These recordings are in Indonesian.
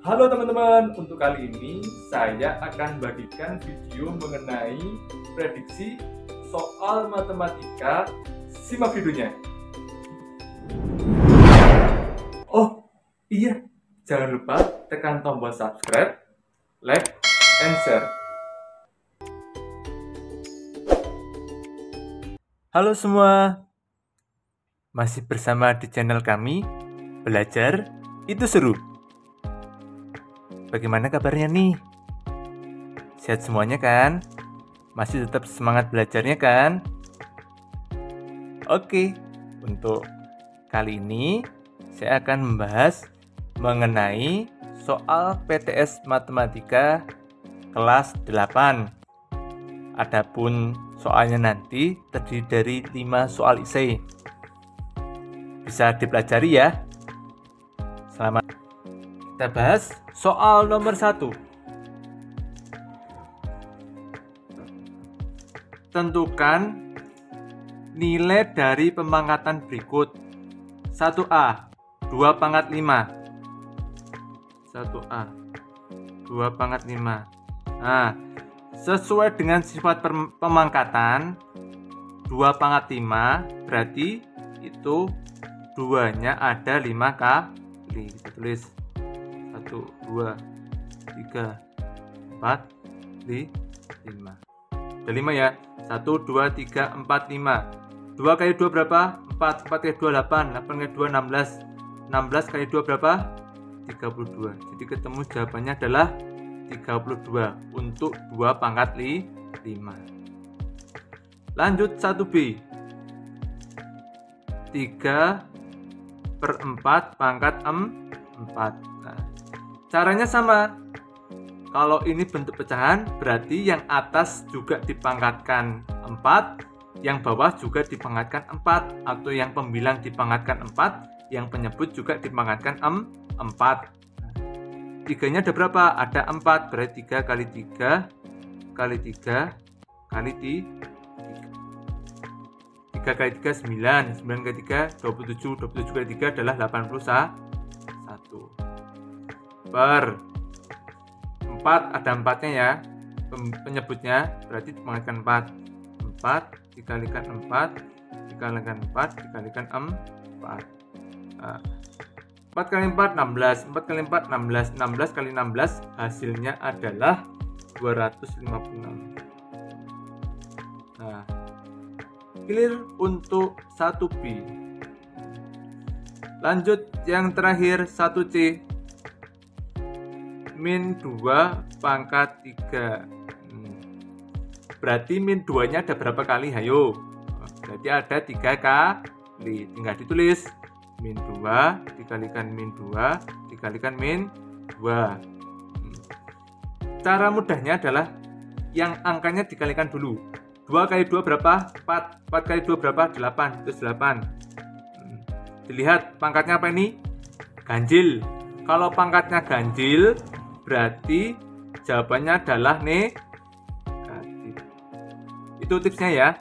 Halo teman-teman, untuk kali ini saya akan bagikan video mengenai prediksi soal matematika. Simak videonya. Oh iya, jangan lupa tekan tombol subscribe, like, and share. Halo semua, masih bersama di channel kami, Belajar Itu Seru. Bagaimana kabarnya nih? Sehat semuanya kan? Masih tetap semangat belajarnya kan? Oke, untuk kali ini saya akan membahas mengenai soal PTS Matematika kelas 8. Adapun soalnya nanti terdiri dari 5 soal esai. Bisa dipelajari ya. Selamat. Kita bahas soal nomor 1. Tentukan nilai dari pemangkatan berikut. 1A 2 pangkat 5. 1A 2 pangkat 5. Nah, sesuai dengan sifat pemangkatan 2 pangkat 5 berarti itu 2-nya ada 5 kali. Kita tulis 1, 2, 3, 4, 5. Ada 5 ya. 1, 2, 3, 4, 5. 2 kali 2 berapa? 4. 4 kali 2 8. 8 kali 2 16. 16 kali 2 berapa? 32. Jadi ketemu jawabannya adalah 32 untuk 2 pangkat 5. Lanjut 1B. 3/4 pangkat 4. Nah, caranya sama. Kalau ini bentuk pecahan, berarti yang atas juga dipangkatkan 4, yang bawah juga dipangkatkan 4, atau yang pembilang dipangkatkan 4, yang penyebut juga dipangkatkan 4. 3-nya ada berapa? Ada 4, berarti 3 kali 3 kali 3 kali 3 kali 3 9, 9 kali 3 27, 27 kali 3 adalah 81. Per 4 ada 4-nya ya, penyebutnya berarti dipangkatkan 4. 4 dikalikan 4 dikalikan 4 dikalikan 4. Nah, 4 kali 4 16, 4 kali 4 16, 16 kali 16 hasilnya adalah 256. Nah, clear untuk 1B. Lanjut yang terakhir 1C. Min 2 pangkat 3. Berarti min 2-nya ada berapa kali? Hayo. Berarti ada 3 kali. Tinggal ditulis. Min 2 dikalikan min 2 dikalikan min 2. Cara mudahnya adalah yang angkanya dikalikan dulu. 2 kali 2 berapa? 4. 4 kali 2 berapa? 8. Terus 8. Dilihat pangkatnya apa ini? Ganjil. Kalau pangkatnya ganjil, berarti jawabannya adalah negatif. Itu tipsnya ya.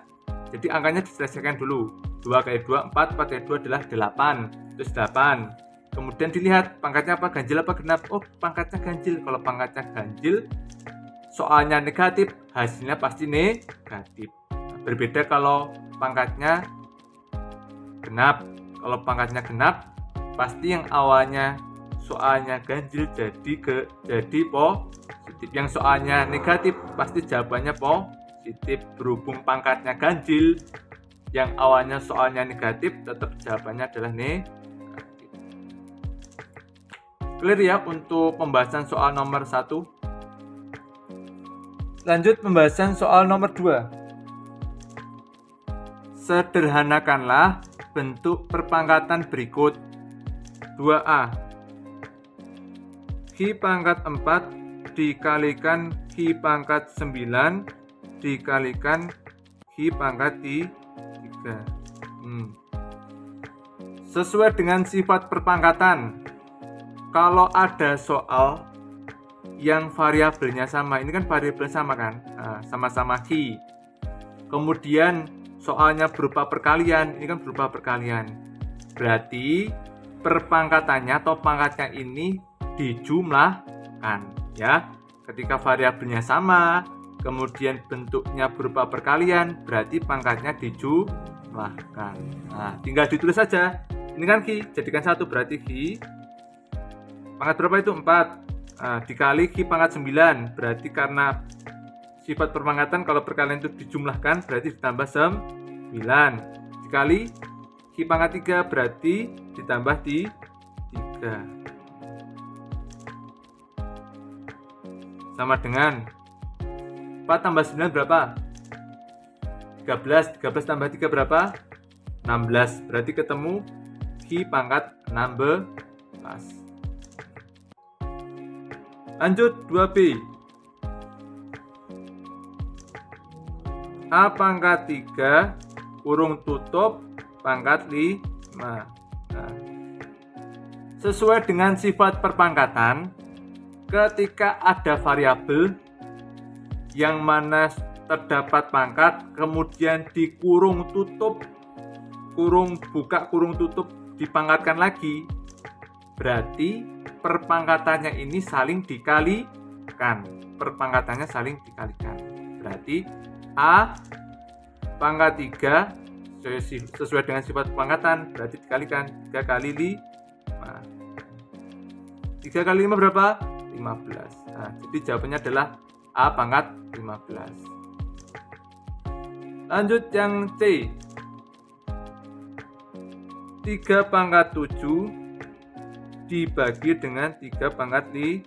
Jadi angkanya diselesaikan dulu. 2 kali 2 4, 4 kali 2 adalah 8. Terus 8. Kemudian dilihat pangkatnya apa, ganjil apa genap? Oh, pangkatnya ganjil. Kalau pangkatnya ganjil, soalnya negatif, hasilnya pasti negatif. Berbeda kalau pangkatnya genap. Kalau pangkatnya genap, pasti yang awalnya soalnya ganjil jadi positif. Yang soalnya negatif pasti jawabannya positif. Berhubung pangkatnya ganjil, yang awalnya soalnya negatif, tetap jawabannya adalah negatif. Clear ya untuk pembahasan soal nomor 1. Lanjut pembahasan soal nomor 2. Sederhanakanlah bentuk perpangkatan berikut. 2A. Q pangkat 4 dikalikan Q pangkat 9 dikalikan Q pangkat 3. Sesuai dengan sifat perpangkatan. Kalau ada soal yang variabelnya sama, ini kan variabel sama kan, sama-sama Q. Kemudian soalnya berupa perkalian, ini kan berupa perkalian. Berarti perpangkatannya atau pangkatnya ini dijumlahkan ya. Ketika variabelnya sama, kemudian bentuknya berupa perkalian, berarti pangkatnya dijumlahkan. Nah, tinggal ditulis saja. Ini kan Ki, jadikan 1 berarti Ki pangkat berapa itu? 4. Nah, dikali Ki pangkat 9, berarti karena sifat perpangkatan kalau perkalian itu dijumlahkan berarti ditambah 9. Dikali Ki pangkat 3 berarti ditambah di 3. Sama dengan 4 tambah 9 berapa? 13. 13 tambah 3 berapa? 16. Berarti ketemu Ki pangkat 16. Lanjut 2B. A pangkat 3 kurung tutup pangkat 5. Nah, sesuai dengan sifat perpangkatan, ketika ada variabel yang mana terdapat pangkat kemudian dikurung tutup, kurung buka kurung tutup dipangkatkan lagi, berarti perpangkatannya ini saling dikalikan. Perpangkatannya saling dikalikan. Berarti A pangkat 3 sesuai dengan sifat perpangkatan berarti dikalikan 3 kali 5. 3 kali 5 berapa? 15. Nah, jadi jawabannya adalah A pangkat 15. Lanjut yang C. 3 pangkat 7 dibagi dengan 3 pangkat 5.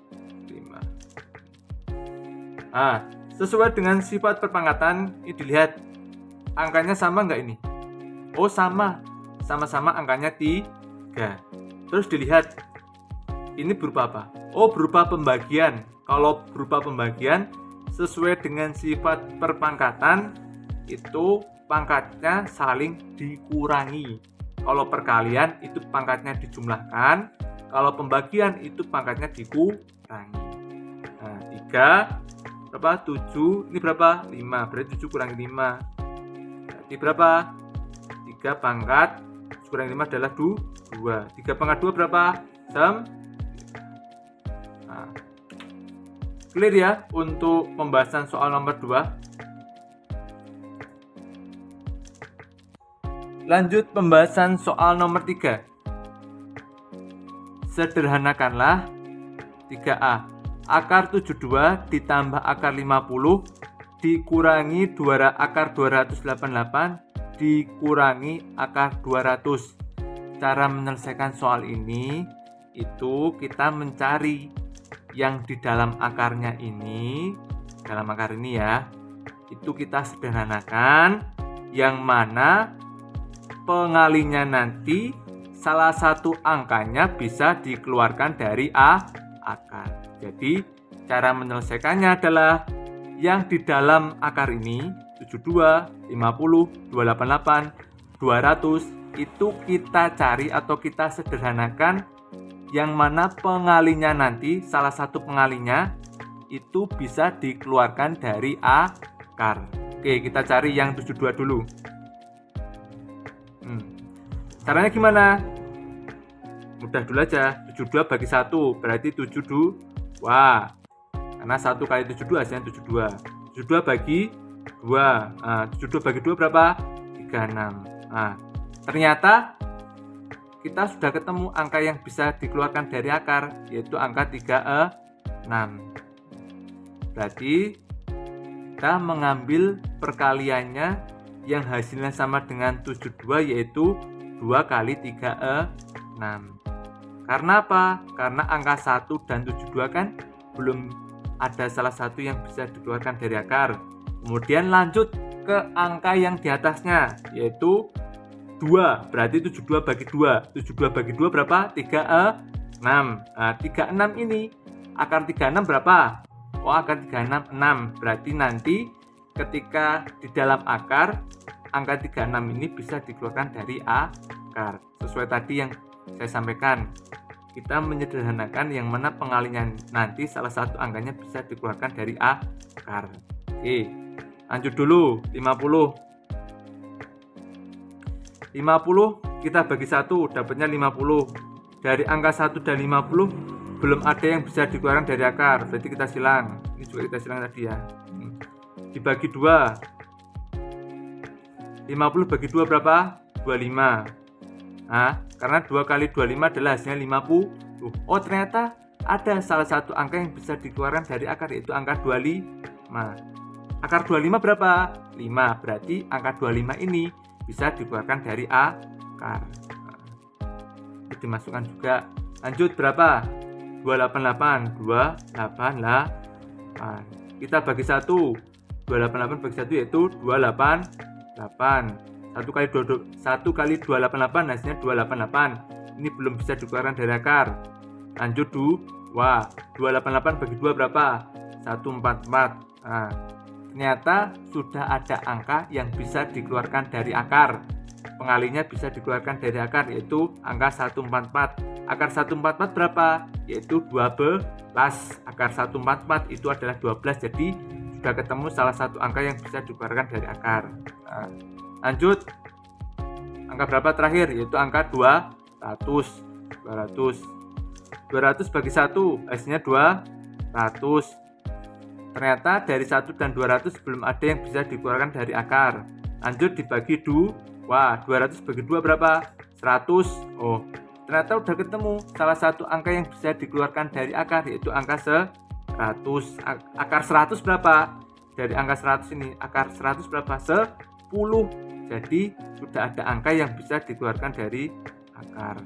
Nah, sesuai dengan sifat perpangkatan, ini dilihat angkanya sama nggak ini? Oh sama, sama-sama angkanya 3. Terus dilihat ini berupa apa? Oh berupa pembagian. Kalau berupa pembagian sesuai dengan sifat perpangkatan itu pangkatnya saling dikurangi. Kalau perkalian itu pangkatnya dijumlahkan, kalau pembagian itu pangkatnya dikurangi. Nah, 3 berapa? 7, ini berapa? 5, berarti 7 kurangi 5. Berarti berapa? 3 pangkat 7 kurangi 5 adalah 2. 3 pangkat 2 berapa? 9. Nah, clear ya untuk pembahasan soal nomor 2. Lanjut pembahasan soal nomor 3. Sederhanakanlah 3A. Akar 72 ditambah akar 50 dikurangi akar 288 dikurangi akar 200. Cara menyelesaikan soal ini itu kita mencari yang di dalam akarnya ini, dalam akar ini ya, itu kita sederhanakan, yang mana pengalinya nanti salah satu angkanya bisa dikeluarkan dari akar. Jadi cara menyelesaikannya adalah yang di dalam akar ini 72, 50, 288, 200 itu kita cari atau kita sederhanakan yang mana pengalinya nanti salah satu pengalinya itu bisa dikeluarkan dari akar. Oke, kita cari yang 72 dulu. Caranya gimana? Mudah dulu aja. 72 bagi 1 berarti 72. Karena 1 kali 72 hasilnya 72. 72 bagi 2. Nah, 72 bagi 2 berapa? 36. Nah, ternyata kita sudah ketemu angka yang bisa dikeluarkan dari akar, yaitu angka 36. Berarti kita mengambil perkaliannya yang hasilnya sama dengan 72, yaitu 2 kali 36. Karena apa? Karena angka 1 dan 72 kan belum ada salah satu yang bisa dikeluarkan dari akar. Kemudian lanjut ke angka yang di atasnya, yaitu 2. Berarti 72 bagi 2. 72 bagi 2 berapa? 36. Nah, 36 ini akar 36 berapa? Oh, akar 36 6. Berarti nanti ketika di dalam akar, angka 36 ini bisa dikeluarkan dari akar. Sesuai tadi yang saya sampaikan, kita menyederhanakan yang mana pengalinya nanti salah satu angkanya bisa dikeluarkan dari akar. Oke, lanjut dulu. 50 kita bagi 1 dapatnya 50. dari angka 1 dan 50 belum ada yang bisa dikeluarkan dari akar, berarti kita silang. Ini juga kita silang tadi ya. Dibagi 2, 50 bagi 2 berapa? 25. Nah, karena 2 kali 25 adalah hasilnya 50. Oh, ternyata ada salah satu angka yang bisa dikeluarkan dari akar, yaitu angka 25. Akar 25 berapa? 5. Berarti angka 25 ini bisa dikeluarkan dari akar. Itu dimasukkan juga. Lanjut berapa? 288. 288. Kita bagi 1. 288 bagi 1 yaitu 288. 1 kali 288 hasilnya 288. Ini belum bisa dikeluarkan dari akar. Lanjut 288 bagi 2 berapa? 144. Nah, ternyata sudah ada angka yang bisa dikeluarkan dari akar. Pengalinya bisa dikeluarkan dari akar, yaitu angka 144. Akar 144 berapa? Yaitu 12. Akar 144 itu adalah 12. Jadi sudah ketemu salah satu angka yang bisa dikeluarkan dari akar. Nah, lanjut. Angka berapa terakhir? Yaitu angka 200. 200 bagi 1 hasilnya 200. Ternyata dari 1 dan 200 belum ada yang bisa dikeluarkan dari akar. Lanjut dibagi 2. 200 bagi 2 berapa? 100. Oh, ternyata udah ketemu salah satu angka yang bisa dikeluarkan dari akar, yaitu angka 100. Akar 100 berapa? Dari angka 100 ini, akar 100 berapa? 10. Jadi sudah ada angka yang bisa dikeluarkan dari akar.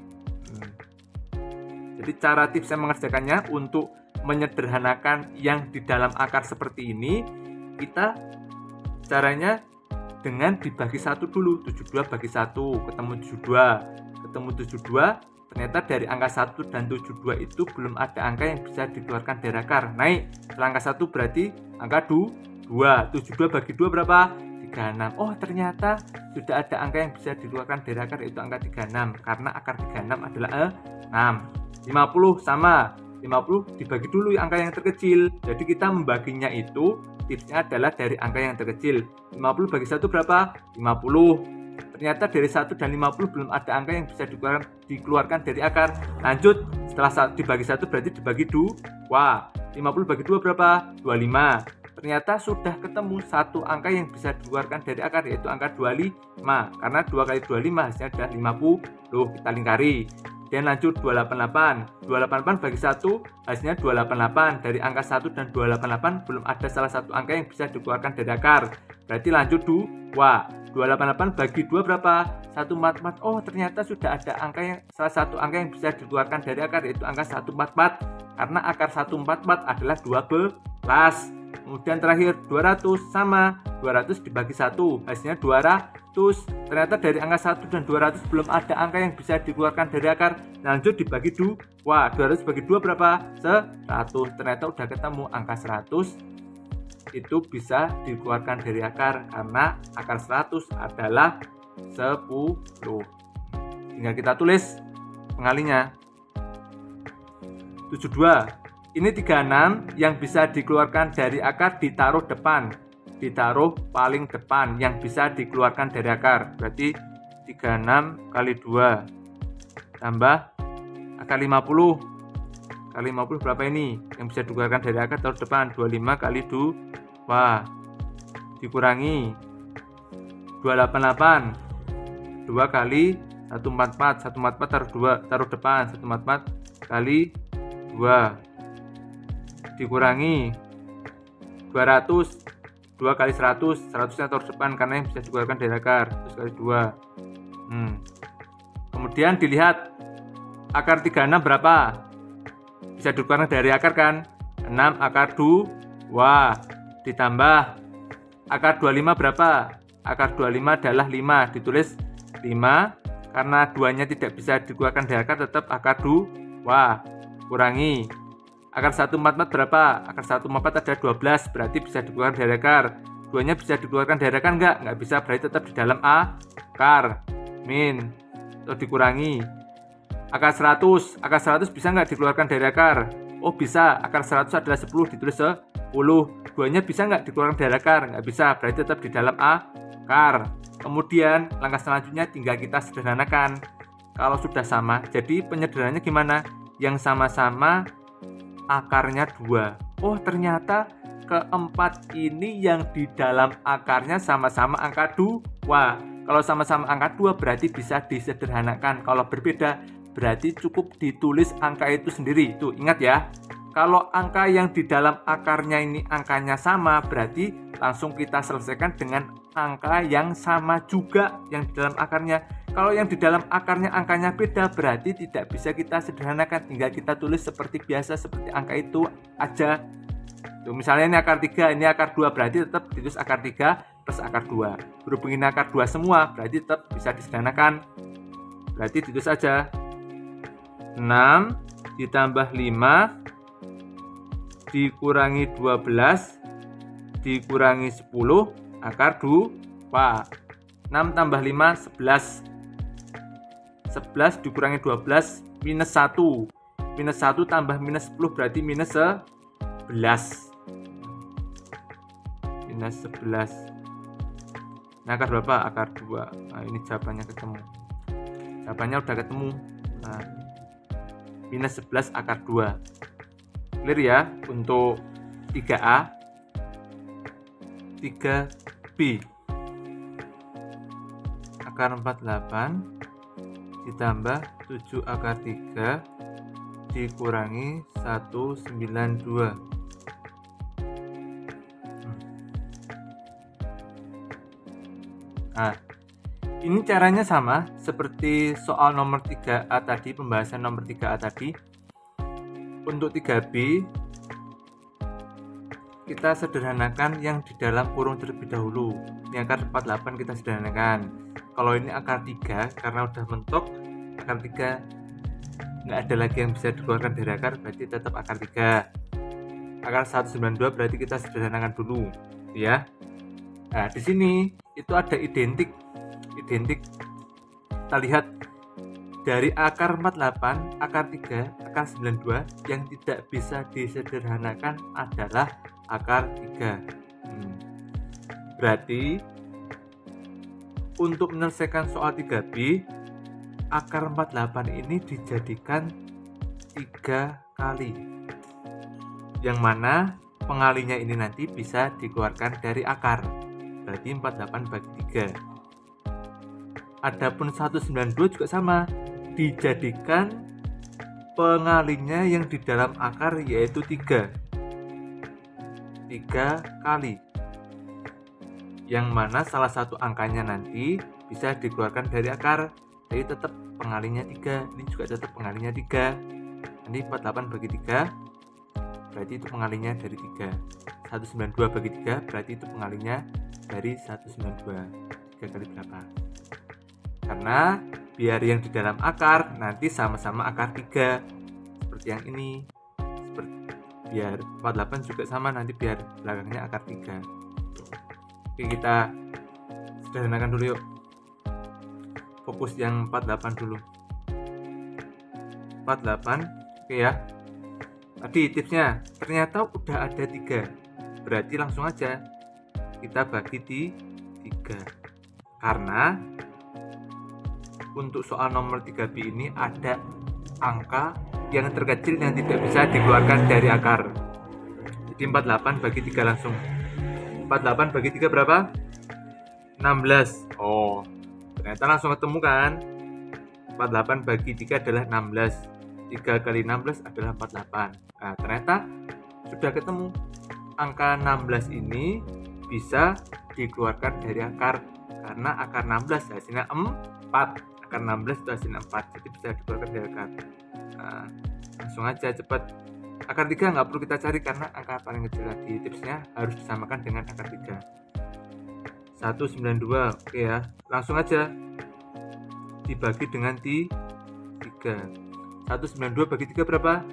Jadi cara tips saya mengerjakannya untuk menyederhanakan yang di dalam akar seperti ini, kita caranya dengan dibagi 1 dulu. 72 bagi 1 ketemu 72. Ternyata dari angka 1 dan 72 itu belum ada angka yang bisa dikeluarkan dari akar. Naik setelah angka 1 berarti angka 2. 72 bagi 2 berapa? 36. Oh, ternyata sudah ada angka yang bisa dikeluarkan dari akar, yaitu angka 36. Karena akar 36 adalah 6. 50 sama. 50 dibagi dulu angka yang terkecil. Jadi kita membaginya itu tipsnya adalah dari angka yang terkecil. 50 bagi 1 berapa? 50. Ternyata dari 1 dan 50 belum ada angka yang bisa dikeluarkan dari akar. Lanjut, setelah dibagi 1 berarti dibagi 2. 50 bagi 2 berapa? 25. Ternyata sudah ketemu satu angka yang bisa dikeluarkan dari akar, yaitu angka 25. Karena 2 kali 25 hasilnya adalah 50. Kita lingkari. Dan lanjut 288. 288 bagi 1 hasilnya 288. Dari angka 1 dan 288 belum ada salah satu angka yang bisa dikeluarkan dari akar. Berarti lanjut 288 bagi 2 berapa? 144. Oh, ternyata sudah ada salah satu angka yang bisa dikeluarkan dari akar, yaitu angka 144. Karena akar 144 adalah 12. Kemudian terakhir 200 sama. 200 dibagi 1 hasilnya 200. Ternyata dari angka 1 dan 200 belum ada angka yang bisa dikeluarkan dari akar. Lanjut dibagi 2. 200 bagi 2 berapa? 100. Ternyata udah ketemu angka 100 itu bisa dikeluarkan dari akar, karena akar 100 adalah 10. Tinggal kita tulis pengalinya. 72. Ini 36 yang bisa dikeluarkan dari akar ditaruh depan. Ditaruh paling depan yang bisa dikeluarkan dari akar. Berarti 36 kali 2 tambah akar 50. Kali 50 berapa ini? Yang bisa dikeluarkan dari akar taruh depan. 25 kali 2 dikurangi 288. 2 kali 144. 144 taruh depan. 144 kali 2 dikurangi 200. 2 kali 100. 100 nya taruh depan karena yang bisa dikeluarkan dari akar. 100 kali 2. Kemudian dilihat akar 36 berapa? Bisa dikeluarkan dari akar kan? 6 akar 2 ditambah akar 25 berapa? Akar 25 adalah 5. Ditulis 5. Karena 2-nya tidak bisa dikeluarkan dari akar, tetap akar 2 kurangi akar 144 berapa? Akar 144 ada 12, berarti bisa dikeluarkan dari akar. 2-nya bisa dikeluarkan dari akar enggak? Enggak bisa, berarti tetap di dalam akar. Min atau dikurangi akar 100. Akar 100 bisa enggak dikeluarkan dari akar? Oh, bisa. Akar 100 adalah 10, ditulis 10. 2-nya bisa enggak dikeluarkan dari akar? Enggak bisa, berarti tetap di dalam akar. Kemudian langkah selanjutnya tinggal kita sederhanakan. kalau sudah sama. Jadi penyederhanaannya gimana? Yang sama-sama akarnya 2. Oh, ternyata keempat ini yang di dalam akarnya sama-sama angka 2. Kalau sama-sama angka 2 berarti bisa disederhanakan. Kalau berbeda berarti cukup ditulis angka itu sendiri. Tuh, ingat ya. Kalau angka yang di dalam akarnya ini angkanya sama, berarti langsung kita selesaikan dengan angka yang sama juga yang di dalam akarnya. Kalau yang di dalam akarnya angkanya beda, berarti tidak bisa kita sederhanakan. Tinggal kita tulis seperti biasa, seperti angka itu aja. Tuh, misalnya ini akar 3, ini akar 2, berarti tetap ditulis akar 3 plus akar 2. Berhubung ini akar 2 semua, berarti tetap bisa disederhanakan. Berarti ditulis aja 6 ditambah 5 dikurangi 12 dikurangi 10 akar 2. 6 tambah 5 11. 11 dikurangi 12 minus 1. Minus 1 tambah minus 10 berarti minus 11. Minus 11. Nah, akar berapa? Akar 2. Nah, ini jawabannya ketemu. Jawabannya udah ketemu. Nah, minus 11 akar 2. Clear ya untuk 3A. 3B. Akar 48 ditambah 7 akar 3 dikurangi 192. Nah, ini caranya sama seperti soal nomor 3A tadi, pembahasan nomor 3A tadi. Untuk 3B kita sederhanakan yang di dalam kurung terlebih dahulu. Ini akar 48 kita sederhanakan. Kalau ini akar 3, karena udah mentok akar 3 nggak ada lagi yang bisa dikeluarkan dari akar, berarti tetap akar 3. Akar 192 berarti kita sederhanakan dulu, ya. Nah, di sini itu ada identik. Kita lihat dari akar 48, akar 3, akar 92 yang tidak bisa disederhanakan adalah akar 3. Berarti untuk menyelesaikan soal 3B, akar 48 ini dijadikan 3 kali. Yang mana pengalinya ini nanti bisa dikeluarkan dari akar. Berarti 48 bagi 3. Adapun 192 juga sama, dijadikan pengalinya yang di dalam akar yaitu 3 kali, yang mana salah satu angkanya nanti bisa dikeluarkan dari akar, jadi tetap pengalinya 3. Ini juga tetap pengalinya 3. Nanti 48 bagi 3 berarti itu pengalinya dari 3. 192 bagi 3 berarti itu pengalinya dari 192. 3 kali berapa? Karena biar yang di dalam akar nanti sama-sama akar 3 seperti yang ini. Biar 48 juga sama, nanti biar belakangnya akar 3. Oke, kita sederhanakan dulu yuk. Fokus yang 48 dulu. 48, oke ya. Tadi tipsnya, ternyata udah ada 3. Berarti langsung aja kita bagi di 3. Karena untuk soal nomor 3B ini ada angka yang terkecil yang tidak bisa dikeluarkan dari akar. Jadi 48 bagi 3 langsung. 48 bagi 3 berapa? 16. Oh, ternyata langsung ketemu kan? 48 bagi 3 adalah 16. 3 kali 16 adalah 48. Nah, ternyata sudah ketemu. Angka 16 ini bisa dikeluarkan dari akar. Karena akar 16 hasilnya 4. Akar 16 itu hasilnya 4. Jadi bisa dikeluarkan dari akar. Nah, langsung aja cepat. Akar 3 nggak perlu kita cari karena angka paling kecil tadi. Tipsnya harus disamakan dengan akar 3. 192, oke ya. Langsung aja dibagi dengan 3. 192 bagi 3 berapa?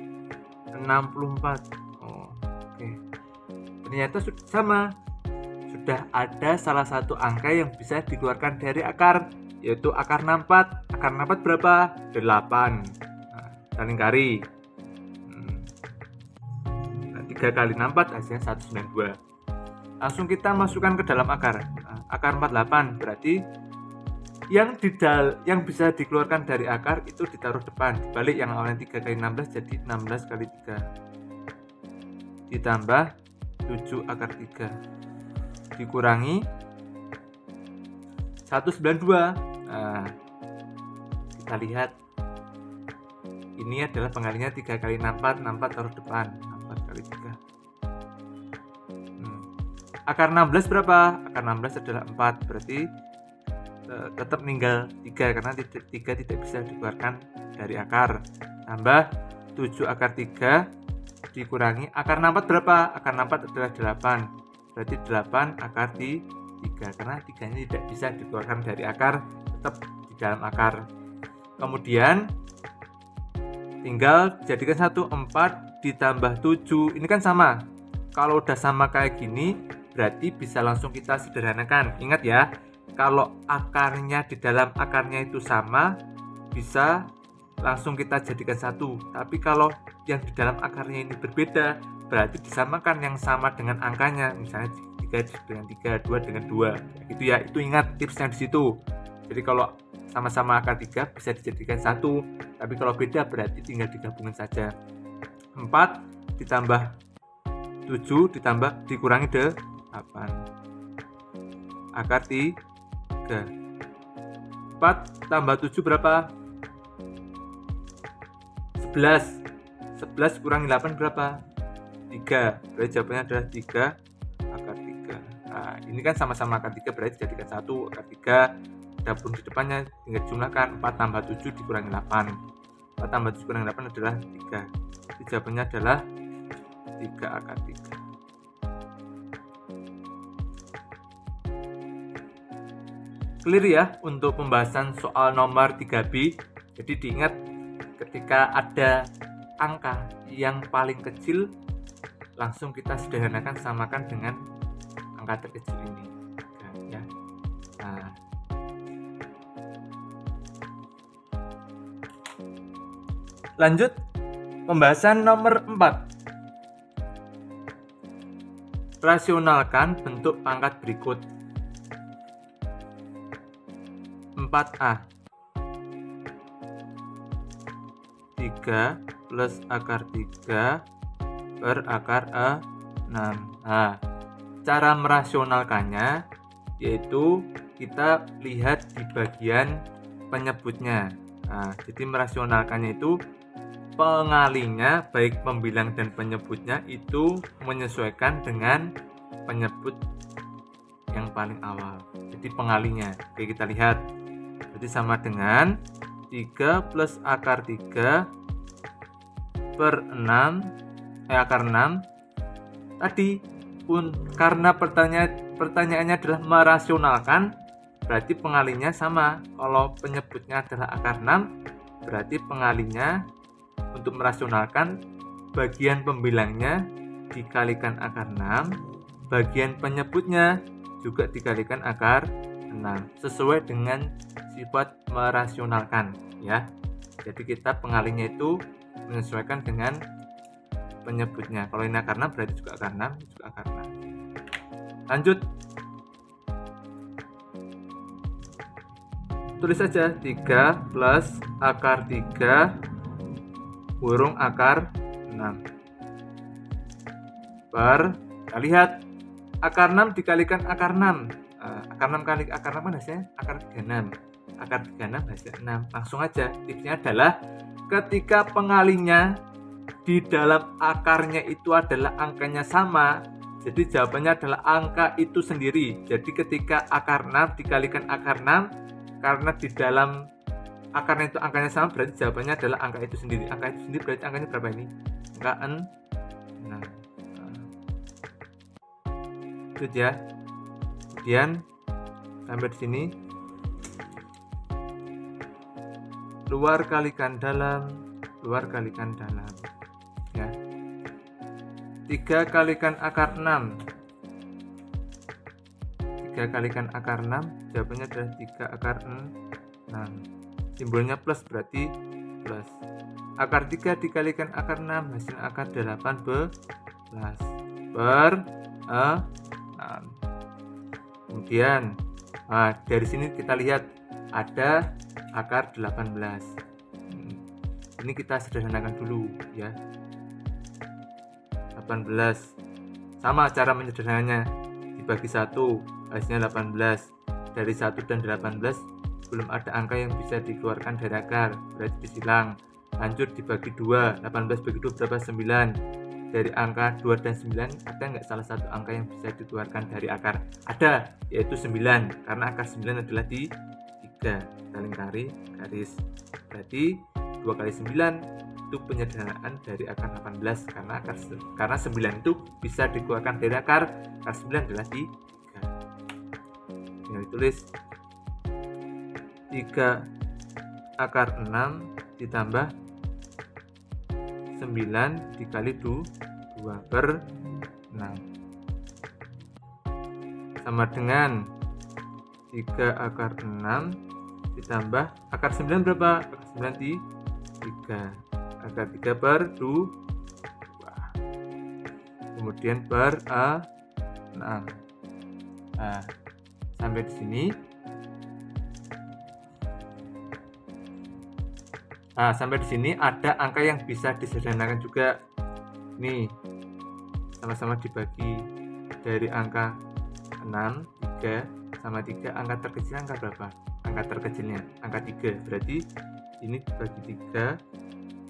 64. Oh, oke. Ternyata sama. Sudah ada salah satu angka yang bisa dikeluarkan dari akar, yaitu akar 64. Akar 64 berapa? 8. Saling kali. 3 kali 64 hasilnya 192. Langsung kita masukkan ke dalam akar. Akar 48 berarti yang bisa dikeluarkan dari akar itu ditaruh depan, dibalik yang awalnya 3 kali 16 jadi 16 kali 3 ditambah 7 akar 3 dikurangi 192. Nah, kita lihat ini adalah pengalinya 3 kali 64, 64 taruh depan, 64 kali 3. Akar 16 berapa? Akar 16 adalah 4, berarti tetap meninggal 3 karena 3 tidak bisa dikeluarkan dari akar. Tambah 7 akar 3 dikurangi akar 64 berapa? Akar 64 adalah 8, berarti 8 akar 3 karena 3-nya tidak bisa dikeluarkan dari akar, tetap di dalam akar. Kemudian tinggal jadikan 1, 4 ditambah 7, ini kan sama. Kalau udah sama kayak gini berarti bisa langsung kita sederhanakan. Ingat ya, kalau akarnya di dalam akarnya itu sama, bisa langsung kita jadikan 1. Tapi kalau yang di dalam akarnya ini berbeda, berarti disamakan yang sama dengan angkanya. Misalnya 3 dengan 3, 2 dengan 2. Gitu ya, itu ingat tipsnya di situ. Jadi kalau sama-sama akar 3 bisa dijadikan 1, tapi kalau beda berarti tinggal digabungkan saja. 4 ditambah 7 ditambah dikurangi 8 akar 3. 4 tambah 7 berapa? 11. 11 kurangi 8 berapa? 3. Berarti jawabannya adalah 3 akar 3. Nah, ini kan sama-sama akar 3 berarti jadikan 1 akar 3. Adapun di depannya tinggal jumlahkan 4 tambah 7 dikurangi 8. 4 tambah 7 kurangi 8 adalah 3. Jadi jawabannya adalah 3 akar 3. Clear ya untuk pembahasan soal nomor 3B. Jadi diingat ketika ada angka yang paling kecil langsung kita sederhanakan, samakan dengan angka terkecil ini ya. Nah, lanjut pembahasan nomor 4. Rasionalkan bentuk pangkat berikut. 4A 3 plus akar 3 per akar 6. Nah, cara merasionalkannya yaitu kita lihat di bagian penyebutnya. Nah, jadi merasionalkannya itu pengalinya baik pembilang dan penyebutnya itu menyesuaikan dengan penyebut yang paling awal. Jadi pengalinya, oke kita lihat. Jadi sama dengan 3 plus akar 3 per 6 akar 6 tadi pun karena pertanyaannya adalah merasionalkan, berarti pengalinya sama. Kalau penyebutnya adalah akar 6, berarti pengalinya untuk merasionalkan bagian pembilangnya dikalikan akar 6, bagian penyebutnya juga dikalikan akar 6 sesuai dengan sifat merasionalkan ya. Jadi kita pengalinya itu menyesuaikan dengan penyebutnya. Kalau ini akar 6 berarti juga akar 6, juga akar 6. Lanjut. Tulis saja 3 plus akar 3 kurung akar 6 per, kita lihat akar 6 dikalikan akar 6. Akar 6 kali akar 6 kan hasilnya akar 36. Akar 36 hasil 6. Langsung aja. Tipsnya adalah ketika pengalinya di dalam akarnya itu adalah angkanya sama, jadi jawabannya adalah angka itu sendiri. Jadi ketika akar 6 dikalikan akar 6, karena di dalam akarnya itu angkanya sama, berarti jawabannya adalah angka itu sendiri. Angka itu sendiri berarti angkanya berapa ini? Angka 6. Itu ya. Kemudian sampai di sini luar kalikan dalam ya. 3 kalikan akar 6 jawabannya adalah 3 akar 6. Simbolnya plus berarti plus. Akar 3 dikalikan akar 6 hasil akar 18 per 6. Kemudian dari sini kita lihat ada akar 18. Ini kita sederhanakan dulu ya. 18 sama cara menyederhananya, dibagi 1 hasilnya 18. Dari 1 dan 18 belum ada angka yang bisa dikeluarkan dari akar, berarti disilang. Lanjut dibagi 2, 18 bagi 2 berapa? 9. Dari angka 2 dan 9 ada nggak salah satu angka yang bisa dikeluarkan dari akar? Ada, yaitu 9, karena akar 9 adalah di 3. Kita lingkari garis, berarti 2 kali 9 itu penyederhanaan dari akar 18, karena 9 itu bisa dikeluarkan dari akar 9 adalah di 3. Tinggal ditulis 3 akar 6 ditambah 9 dikali 2 per 6 sama dengan 3 akar 6 ditambah akar 9 berapa? Akar 9 di 3. Akar 3 per 2 kemudian per 6. Nah, sampai di sini. Nah, sampai di sini ada angka yang bisa disederhanakan juga. Nih, sama-sama dibagi dari angka 6, 3 sama 3, angka terkecil angka berapa? Angka terkecilnya angka 3. Berarti ini dibagi 3,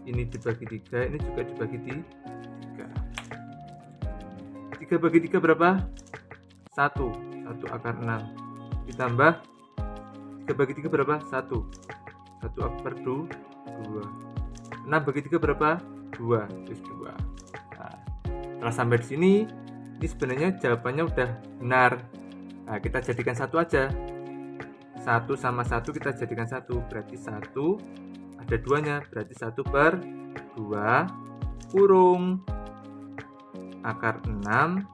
ini dibagi 3, ini juga dibagi 3. 3 bagi 3 berapa? 1. 1 akar 6 ditambah 3 bagi 3 berapa? 1. 1 akar 2. 6 bagi 3 berapa? 2. Terus 2. Nah, setelah sampai di sini, ini sebenarnya jawabannya udah benar. Nah, kita jadikan 1 aja. 1 sama 1 kita jadikan 1. Berarti 1 ada 2-nya. Berarti 1 per 2 kurung akar 6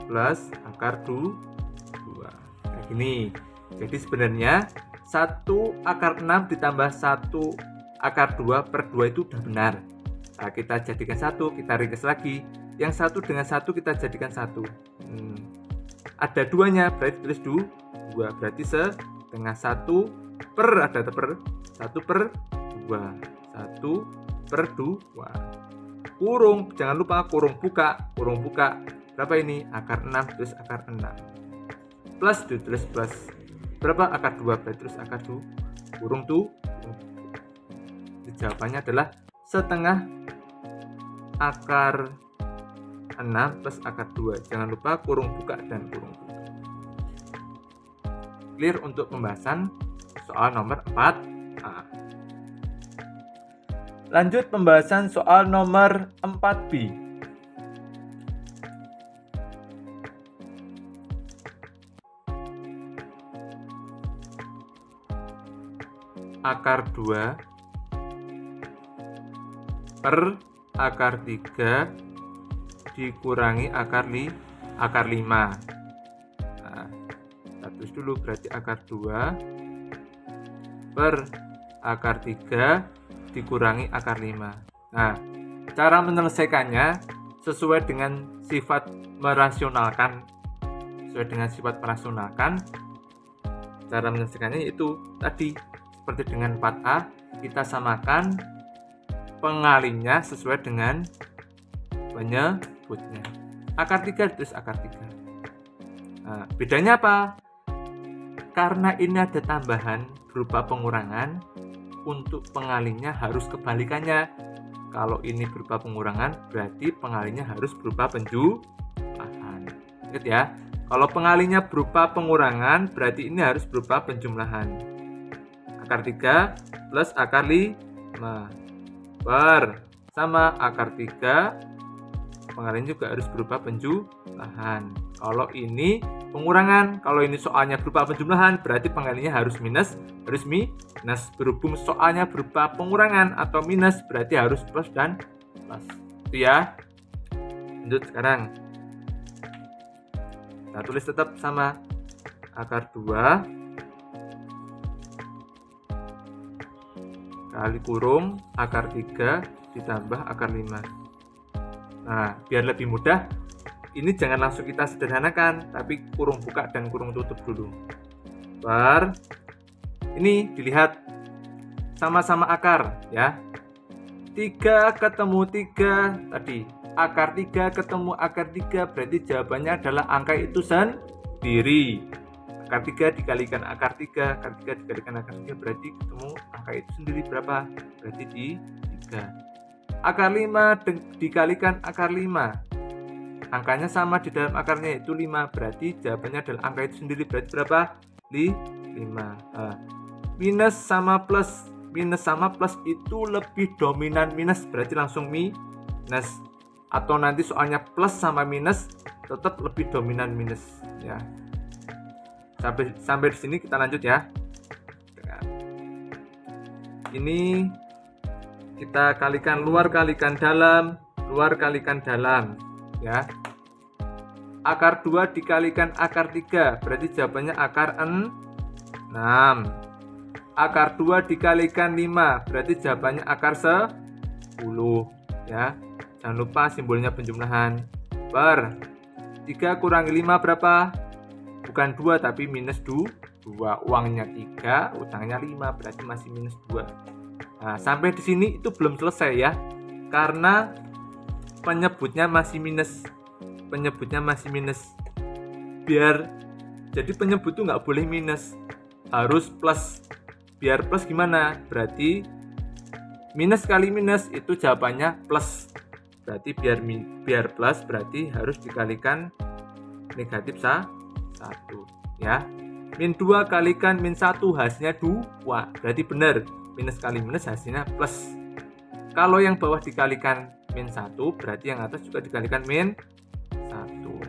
plus akar 2. Kayak gini. Jadi sebenarnya 1 akar 6 ditambah 1 akar 2 per 2 itu udah benar. Nah, kita jadikan 1, kita ringkas lagi. Yang 1 dengan 1 kita jadikan 1. Ada 2-nya, berarti tulis 2. Berarti setengah 1 per, ada per 1 per 2. 1 per 2. Kurung, jangan lupa kurung buka. Berapa ini? Akar 6 terus akar 6. Plus, tulis plus. Berapa? Akar 2, berarti terus akar 2. Kurung tuh. Jawabannya adalah setengah akar 6 plus akar 2. Jangan lupa kurung buka dan kurung tutup. Clear untuk pembahasan soal nomor 4A. Lanjut pembahasan soal nomor 4B. Akar 2 per akar 3 dikurangi akar 5. Nah, kita tulis dulu, berarti akar 2 per akar 3 dikurangi akar 5. Nah, cara menyelesaikannya sesuai dengan sifat merasionalkan. Cara menyelesaikannya itu tadi seperti dengan 4A, kita samakan pengalinya sesuai dengan penyebutnya. Akar 3 terus akar 3. Nah, bedanya apa? Karena ini ada tambahan berupa pengurangan, untuk pengalinya harus kebalikannya. Kalau ini berupa pengurangan, berarti pengalinya harus berupa penjumlahan. Ingat ya, kalau pengalinya berupa pengurangan, berarti ini harus berupa penjumlahan. Akar 3 plus akar 5 per sama akar 3, pengalinya juga harus berupa penjumlahan. Kalau ini pengurangan, kalau ini soalnya berupa penjumlahan, berarti pengalinya harus minus. Berhubung soalnya berupa pengurangan atau minus, berarti harus plus dan plus. Itu ya. Lanjut sekarang. Kita tulis tetap sama akar 2 kali kurung akar 3 ditambah akar 5. Nah, biar lebih mudah, ini jangan langsung kita sederhanakan, tapi kurung buka dan kurung tutup dulu. Per, Ini dilihat sama-sama akar ya. 3 ketemu 3 tadi. Akar 3 ketemu akar 3 berarti jawabannya adalah angka itu sendiri. Akar 3 dikalikan akar 3, akar 3 dikalikan akar 3 berarti ketemu angka itu sendiri berapa? Berarti di 3. Akar 5 dikalikan akar 5. Angkanya sama di dalam akarnya yaitu 5. Berarti jawabannya adalah angka itu sendiri berarti berapa? 5. Minus sama plus. Minus sama plus itu lebih dominan minus, berarti langsung minus. Atau nanti soalnya plus sama minus tetap lebih dominan minus ya. Sampai di sini kita lanjut ya. Ini kita kalikan luar kalikan dalam, luar kalikan dalam ya. Akar 2 dikalikan akar 3 berarti jawabannya akar 6. Akar 2 dikalikan 5 berarti jawabannya akar 10 ya. Jangan lupa simbolnya penjumlahan. Per 3 kurangi 5 berapa? Bukan 2 tapi minus 2. Uangnya 3, utangnya 5 berarti masih minus 2. Nah, sampai di sini itu belum selesai ya. Karena penyebutnya masih minus. Penyebutnya masih minus. Jadi penyebut itu nggak boleh minus. Harus plus. Biar plus gimana? Berarti minus kali minus itu jawabannya plus. Berarti biar plus berarti harus dikalikan negatif 1 ya. Min 2 kalikan min 1 hasilnya 2. Berarti benar. Minus kali minus hasilnya plus. Kalau yang bawah dikalikan min 1 berarti yang atas juga dikalikan min 1.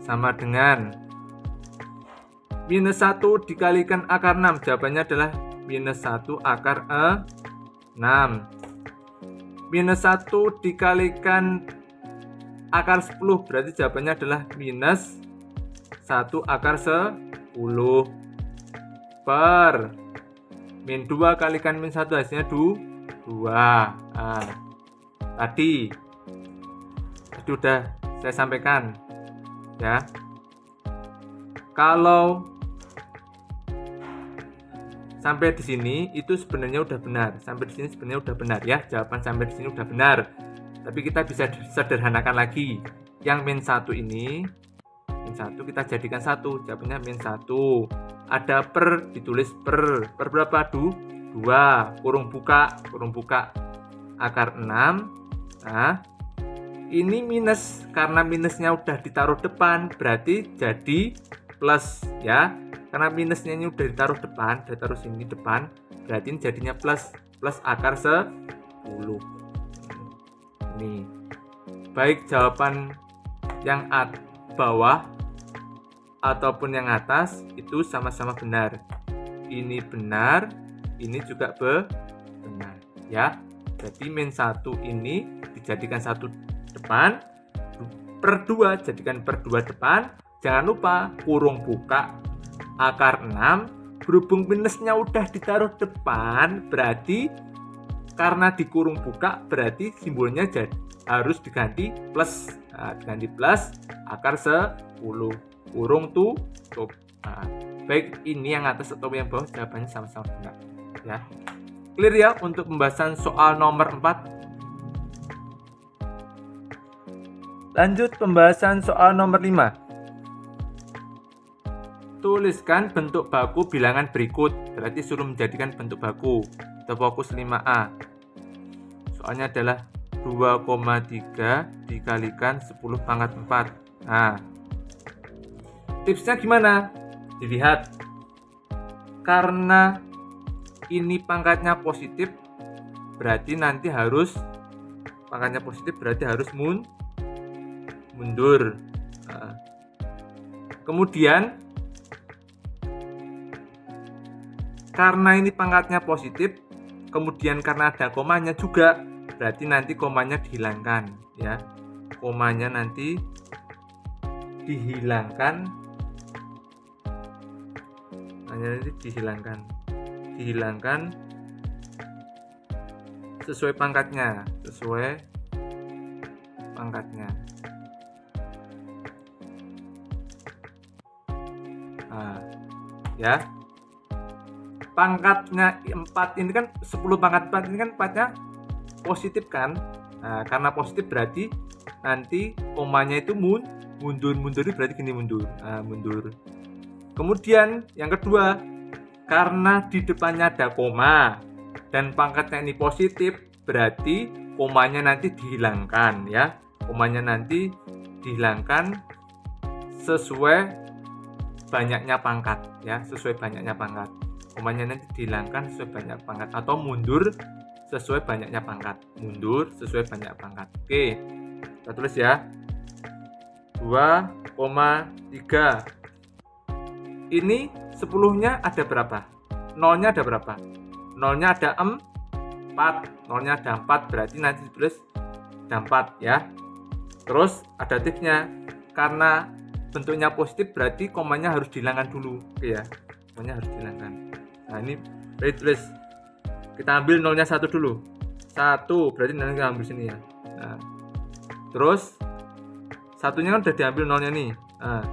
Sama dengan minus 1 dikalikan akar 6. Jawabannya adalah minus 1 akar 6. Minus 1 dikalikan akar 10. Berarti jawabannya adalah minus 1 akar 10. Per min 2 kalikan min 1 hasilnya 2. Nah, tadi sudah saya sampaikan ya. Kalau sampai di sini itu sebenarnya udah benar. Sampai di sini sebenarnya udah benar ya. Jawaban sampai di sini udah benar. Tapi kita bisa sederhanakan lagi. Yang min 1 ini, min 1 kita jadikan 1. Jawabannya min 1. Ada per, ditulis per. Per berapa? 2. Kurung buka akar 6. Nah, ini minus. Karena minusnya udah ditaruh depan, berarti jadi plus ya. Karena minusnya ini udah ditaruh depan, ditaruh sini depan, berarti ini jadinya plus. Plus akar 10. Nih. Baik jawaban yang bawah ataupun yang atas itu sama-sama benar. Ini benar, ini juga benar ya. Jadi min 1 ini dijadikan 1 depan, per 2 jadikan per 2 depan. Jangan lupa kurung buka akar 6. Berhubung minusnya udah ditaruh depan, berarti karena dikurung buka berarti simbolnya harus diganti plus. Nah, diganti plus akar 10. Kurung tutup. Nah, baik ini yang atas atau yang bawah jawabannya sama-sama benar ya. Clear ya untuk pembahasan soal nomor 4. Lanjut pembahasan soal nomor 5. Tuliskan bentuk baku bilangan berikut. Berarti suruh menjadikan bentuk baku. Kita fokus 5A. Soalnya adalah 2,3 dikalikan 10 pangkat 4. Nah, tipsnya gimana? Dilihat. Karena ini pangkatnya positif, berarti nanti harus pangkatnya positif berarti harus mundur. Nah, kemudian karena ini pangkatnya positif, kemudian karena ada komanya juga, berarti nanti komanya dihilangkan ya. Komanya nanti dihilangkan. Dihilangkan sesuai pangkatnya, ya. Pangkatnya 4 ini kan 10 pangkat 4 ini kan 4-nya positif kan. Nah, karena positif berarti nanti komanya itu mundur berarti gini mundur. Nah, mundur. Kemudian yang kedua, karena di depannya ada koma dan pangkatnya ini positif, berarti komanya nanti dihilangkan ya. Komanya nanti dihilangkan sesuai banyaknya pangkat ya, sesuai banyaknya pangkat. Komanya nanti dihilangkan sesuai banyak pangkat atau mundur sesuai banyaknya pangkat. Mundur sesuai banyak pangkat. Oke. Kita tulis ya. 2,3. Ini 10-nya ada berapa? 0-nya ada berapa? 0-nya ada 4. 0-nya ada 4, berarti nanti ditulis ada 4 ya. Terus ada tipsnya, karena bentuknya positif berarti komanya harus dihilangkan dulu. Oke ya, komanya harus dihilangkan. Nah ini berarti tulis, kita ambil 0-nya 1 dulu. 1 berarti nanti kita ambil sini ya. Nah, terus satunya kan udah diambil 0-nya nih. Nah,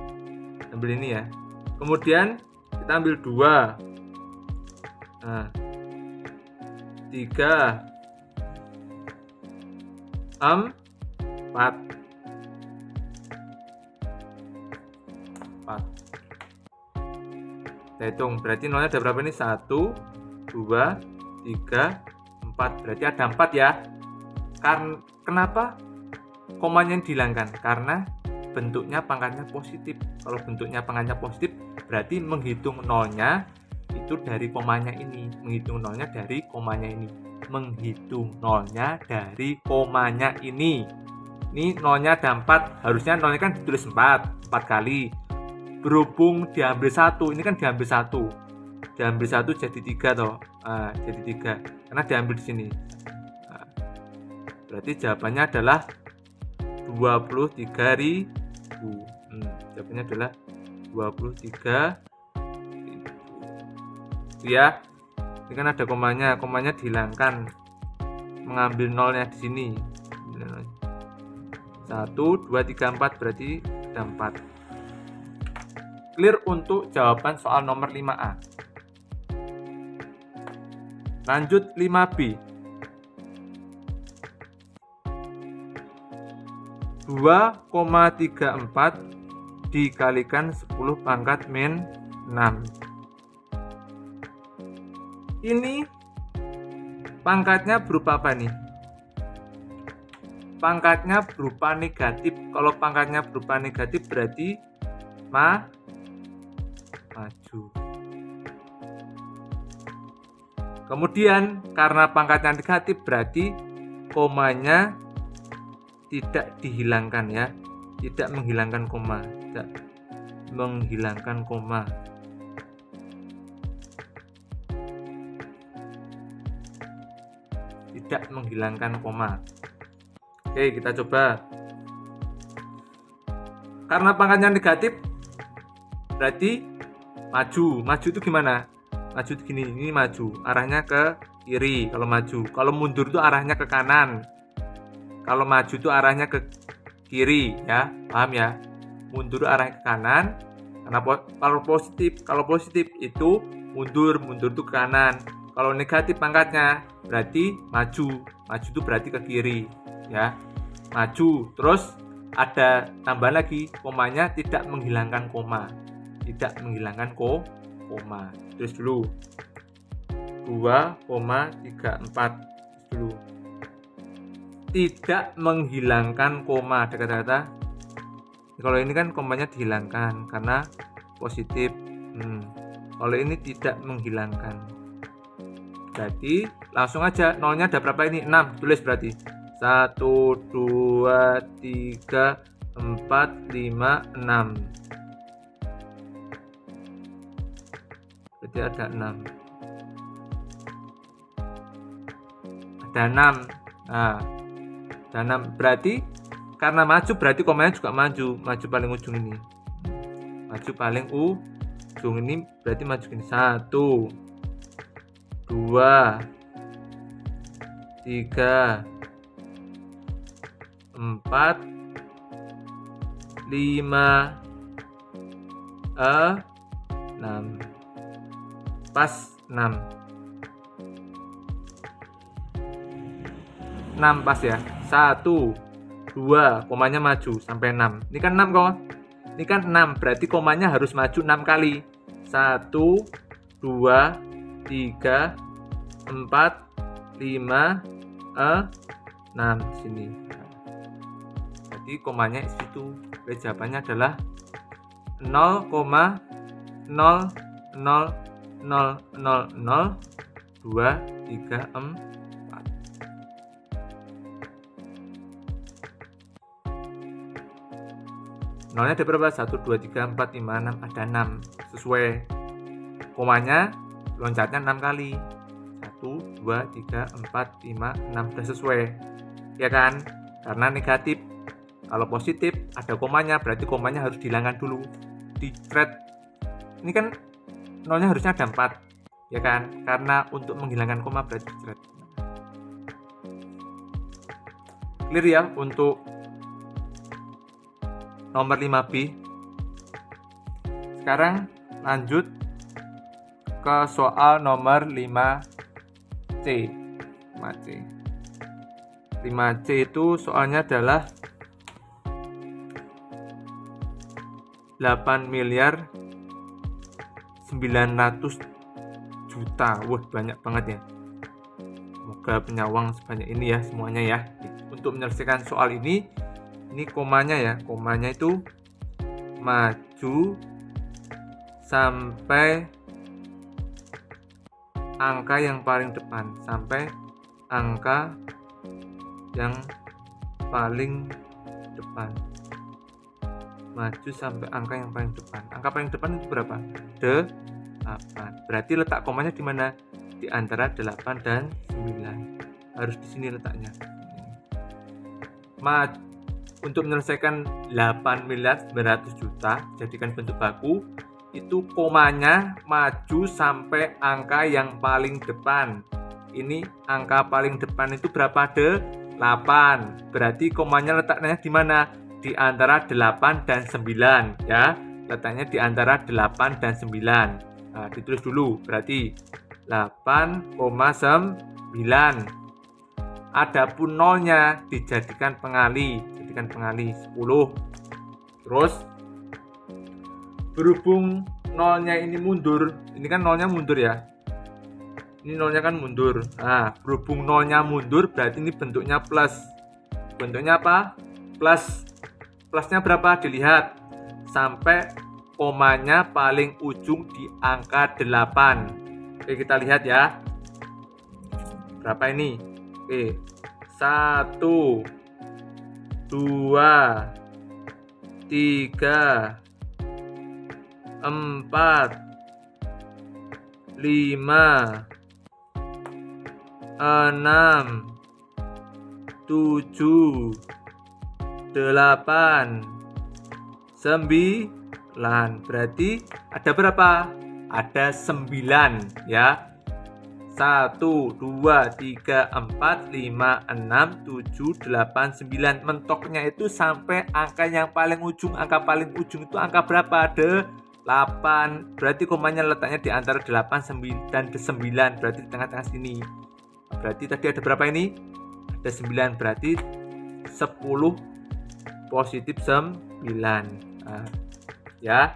ambil ini ya. Kemudian kita ambil 2. Nah, 3, 4. Kita hitung, berarti nolnya ada berapa nih? 1, 2, 3, 4. Berarti ada 4 ya. Kenapa komanya dihilangkan? Karena bentuknya pangkatnya positif. Kalau bentuknya pangkatnya positif, berarti menghitung nolnya itu dari komanya ini. Menghitung nolnya dari komanya ini. Menghitung nolnya dari komanya ini. Ini nolnya ada 4. Harusnya nolnya kan ditulis 4 kali. Berhubung diambil 1, ini kan diambil 1. Diambil 1 jadi 3 toh. Nah, jadi 3. Karena diambil di sini. Nah, berarti jawabannya adalah 23.000. Jawabannya adalah 23.000. Ya. Ini kan ada komanya dihilangkan. Mengambil nolnya di sini. 1, 2, 3, 4 berarti ada 4. Clear untuk jawaban soal nomor 5A. Lanjut 5B. 2,34 dikalikan 10 pangkat min 6. Ini pangkatnya berupa apa nih? Pangkatnya berupa negatif. Kalau pangkatnya berupa negatif berarti maju. Kemudian karena pangkatnya negatif berarti komanya tidak dihilangkan ya, tidak menghilangkan koma, tidak menghilangkan koma. Tidak menghilangkan koma. Oke, kita coba. Karena pangkatnya negatif berarti maju itu gimana? Maju itu gini, ini maju, arahnya ke kiri kalau maju. Kalau mundur itu arahnya ke kanan. Kalau maju itu arahnya ke kiri ya, paham ya? Mundur arahnya ke kanan. Karena kalau positif itu mundur itu ke kanan. Kalau negatif pangkatnya berarti maju itu berarti ke kiri ya. Maju, terus ada tambahan lagi, komanya tidak menghilangkan koma. Tidak menghilangkan koma. Terus dulu 2,34 dulu. Tidak menghilangkan koma. Ada kata-kata. Kalau ini kan komanya dihilangkan karena positif. Kalau ini tidak menghilangkan. Berarti langsung aja nolnya ada berapa ini? 6. Tulis berarti 1, 2, 3, 4, 5, 6. Berarti ada 6. Ada 6. Nah, ada 6. Berarti karena maju berarti komanya juga maju paling ujung ini. Maju paling ujung ini berarti maju gini. 1, 2, 3, 4, 5, 6. pas 6 pas ya. 1 2 komanya maju sampai 6. Ini kan 6 kok. Ini kan 6, berarti komanya harus maju 6 kali. 1 2 3 4 5 6 sini. Jadi komanya situ. Jadi jawabannya adalah 0,0000234. Nolnya ada berapa? 1, 2, 3, 4, 5, 6. Ada 6. Sesuai. Komanya loncatnya 6 kali. 1, 2, 3, 4, 5, 6. Sudah sesuai. Ya kan? Karena negatif. Kalau positif ada komanya, berarti komanya harus dihilangkan dulu. Di thread. Ini kan nolnya harusnya ada 4. Ya kan? Karena untuk menghilangkan koma berarti di thread. Clear ya untuk nomor 5B. Sekarang lanjut ke soal nomor 5C. 5C itu soalnya adalah 8 miliar 900 juta. Wah, banyak banget ya. Semoga punya uang sebanyak ini ya semuanya ya. Untuk menyelesaikan soal ini komanya ya, komanya itu maju sampai angka yang paling depan, sampai angka yang paling depan. Maju sampai angka yang paling depan. Angka paling depan itu berapa? 8. Berarti letak komanya di mana? Di antara 8 dan 9. Harus di sini letaknya. Untuk menyelesaikan 8 miliar 900 juta, jadikan bentuk baku, itu komanya maju sampai angka yang paling depan. Ini angka paling depan itu berapa? 8. Berarti komanya letaknya di mana? Di antara 8 dan 9 ya. Letaknya di antara 8 dan 9. Nah, ditulis dulu. Berarti 8,9. Adapun nolnya dijadikan pengali. 10. Terus berhubung nolnya ini mundur, ini kan nolnya mundur ya. Ini nolnya kan mundur. Nah, berhubung nolnya mundur berarti ini bentuknya plus. Bentuknya apa? Plus. Plusnya berapa? Dilihat. Sampai komanya paling ujung di angka 8. Oke, kita lihat ya. Berapa ini? Oke. 1 2 3 4 5 6 7 8 9. Berarti ada berapa? Ada 9 ya. 1 2 3 4 5 6 7 8 9. Mentoknya itu sampai angka yang paling ujung. Angka paling ujung itu angka berapa? Ada 8. Berarti komanya letaknya di antara 8 dan 9. Berarti di tengah-tengah sini. Berarti tadi ada berapa ini? Ada 9. Berarti 10 positif 9. Nah, ya.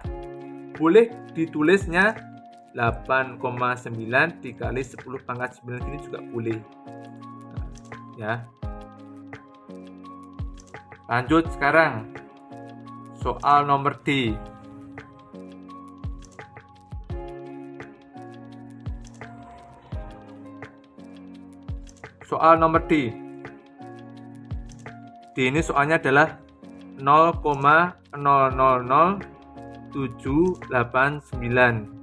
Boleh ditulisnya 8,9 dikali 10 pangkat 9 ini juga boleh. Nah, ya. Lanjut sekarang soal nomor D. Soal nomor D. D ini soalnya adalah 0,000789.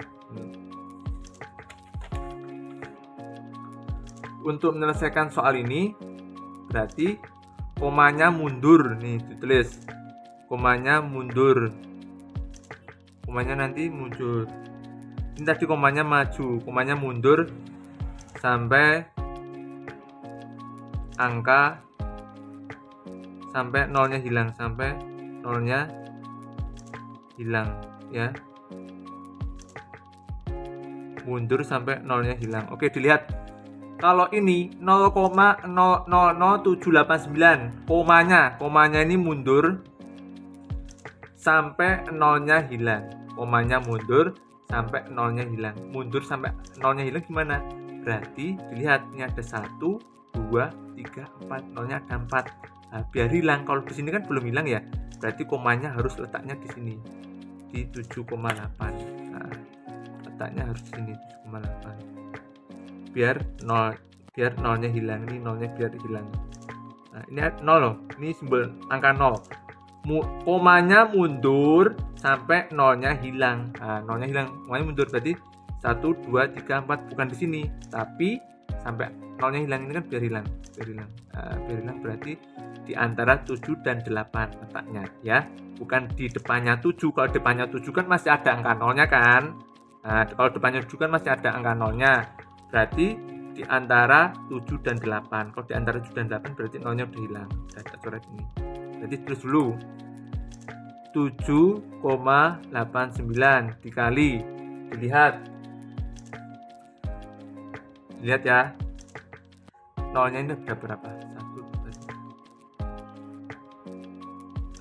Untuk menyelesaikan soal ini berarti komanya mundur nih, ditulis komanya mundur, komanya nanti muncul. Ini tadi komanya maju, komanya mundur sampai angka sampai nolnya hilang, sampai nolnya hilang ya. mundur sampai nolnya hilang. Oke, dilihat. Kalau ini 0,000789, komanya ini mundur sampai nolnya hilang. Komanya mundur sampai nolnya hilang. Mundur sampai nolnya hilang gimana? Berarti dilihat, ini ada 1, 2, 3, 4, nolnya ada 4. Nah, biar hilang, kalau di sini kan belum hilang ya, berarti komanya harus letaknya di sini, di 7,8. Nah, letaknya harus di sini 7,8. biar nolnya hilang. Ini nolnya biar hilang. Nah, ini 0 loh, ini simbol angka 0. Komanya mundur sampai nolnya hilang. Nah, nolnya hilang, komanya mundur berarti 1, 2, 3, 4, bukan di sini, tapi sampai nolnya hilang. Ini kan biar hilang. Nah, biar hilang berarti di antara 7 dan 8 letaknya ya, bukan di depannya 7. Kalau depannya 7 kan masih ada angka nolnya kan. Nah, kalau depannya 7 kan masih ada angka nolnya, berarti di antara 7 dan 8. Kalau di antara 7 dan 8 berarti nolnya udah hilang. Saya coret ini. Jadi terus dulu 7,89 dikali, dilihat ya, nolnya ini udah berapa? 1, 2,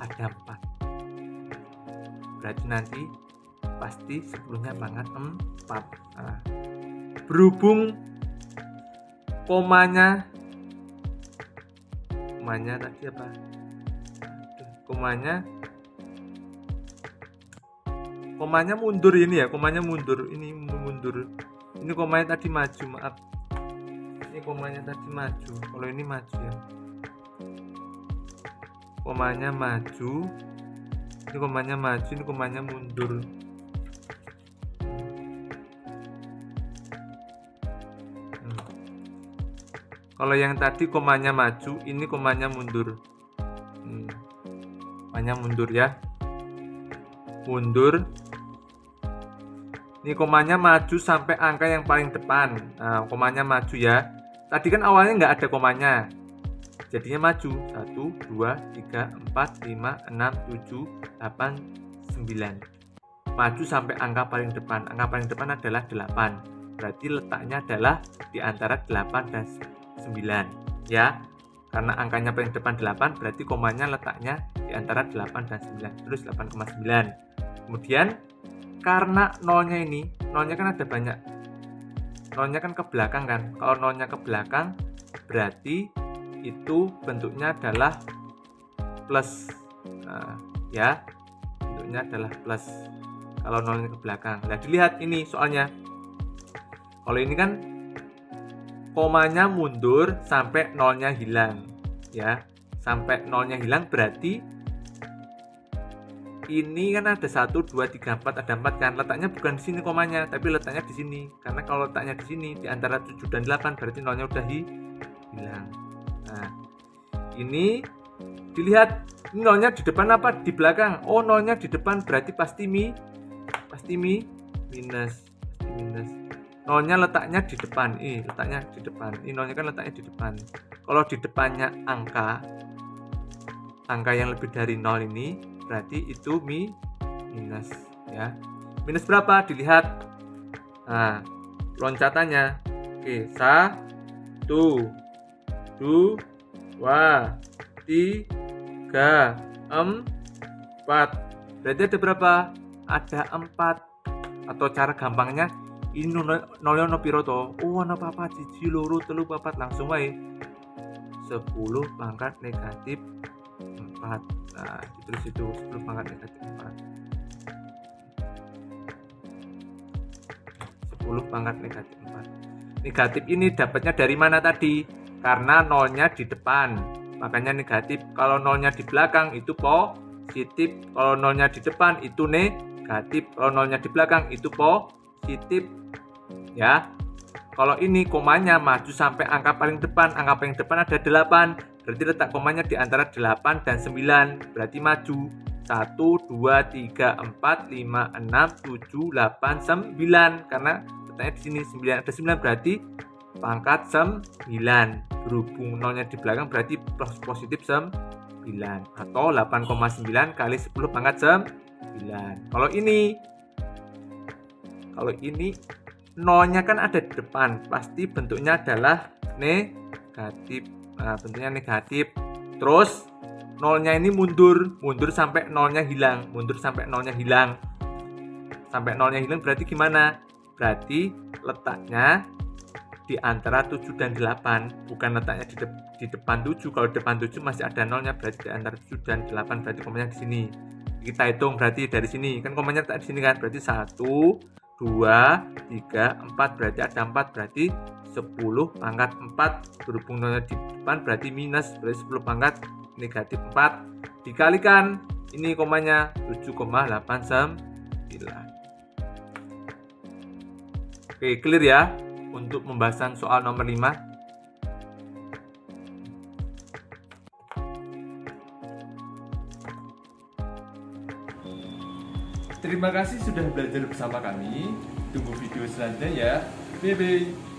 ada 4. Berarti nanti pasti 10-nya pangkat 4. Nah, berhubung komanya tadi apa? Komanya mundur ini ya, komanya mundur. Ini komanya tadi maju, maaf. Ini komanya tadi maju. Kalau ini maju ya. Komanya maju. Ini komanya maju, ini komanya mundur. Kalau yang tadi komanya maju, ini komanya mundur. Komanya mundur ya. Mundur. Ini komanya maju sampai angka yang paling depan. Nah, komanya maju ya. Tadi kan awalnya nggak ada komanya, jadinya maju. 1, 2, 3, 4, 5, 6, 7, 8, 9. Maju sampai angka paling depan. Angka paling depan adalah 8. Berarti letaknya adalah di antara 8 dan 9 ya. Karena angkanya paling depan 8, berarti komanya letaknya di antara 8 dan 9. Terus 8,9. Kemudian karena nolnya kan ada banyak. Nolnya kan ke belakang kan. Kalau nolnya ke belakang berarti itu bentuknya adalah plus. Nah, ya, bentuknya adalah plus kalau nolnya ke belakang. Nah, dilihat ini soalnya. Kalau ini kan komanya mundur sampai nolnya hilang ya. Sampai nolnya hilang berarti ini kan ada 1, 2, 3, 4, ada 4 kan. Letaknya bukan di sini komanya, tapi letaknya di sini. Karena kalau letaknya di sini di antara 7 dan 8 berarti nolnya udah hilang. Nah, ini dilihat, ini nolnya di depan apa di belakang? Oh, nolnya di depan berarti pasti minus. Nolnya letaknya di depan. Letaknya di depan. Ini nolnya kan letaknya di depan. Kalau di depannya angka yang lebih dari 0 ini berarti itu minus ya. Minus berapa? Dilihat. Nah, loncatannya. Oke, 1, 2, 3, 4. Berarti ada berapa? Ada 4. Atau cara gampangnya, ini nolnya ono piro to? Oh, ono 4, 1, 2, 3, 4, langsung wae 10 pangkat negatif 4. Nah, terus itu 10 pangkat negatif 4. 10 pangkat negatif 4. Negatif ini dapatnya dari mana tadi? Karena nolnya di depan, makanya negatif. Kalau nolnya di belakang itu positif. Kalau nolnya di depan itu negatif. Kalau nolnya di belakang itu positif ya. Kalau ini komanya maju sampai angka paling depan. Angka paling depan ada 8. Berarti letak komanya di antara 8 dan 9. Berarti maju 1, 2, 3, 4, 5, 6, 7, 8, 9. Karena letaknya di sini 9. Ada 9 berarti pangkat 9. Berhubung nolnya di belakang berarti positif 9. Atau 8,9 kali 10 pangkat 9. Kalau ini nolnya kan ada di depan, pasti bentuknya adalah negatif. Nah, bentuknya negatif. Terus nolnya ini mundur sampai nolnya hilang, sampai nolnya hilang. Sampai nolnya hilang berarti gimana? Berarti letaknya di antara 7 dan 8, bukan letaknya di depan 7. Kalau depan 7 masih ada nolnya, berarti di antara 7 dan 8, berarti komanya di sini. Kita hitung berarti dari sini, kan komanya letak di sini kan, berarti 1, 2, 3, 4, berarti ada 4, berarti 10 pangkat 4, berhubung nolnya di depan berarti minus, berarti 10 pangkat negatif 4, dikalikan ini komanya 7,89. Oke, clear ya untuk pembahasan soal nomor 5. Terima kasih sudah belajar bersama kami. Tunggu video selanjutnya ya. Bye bye.